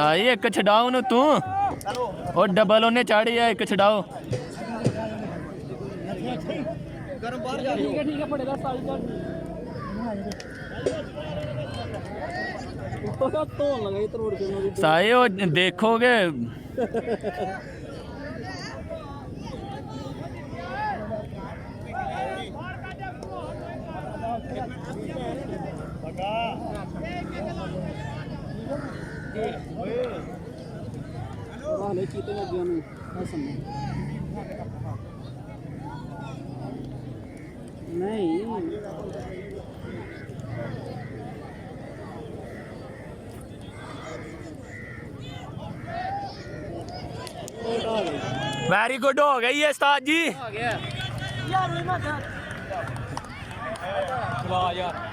साई एक छड़ाओ न तू और डबल उन्हें चाड़ी है एक छड़ाओ साई वो देखोगे नहीं वेरी गुड हो गई है उस्ताद जी यार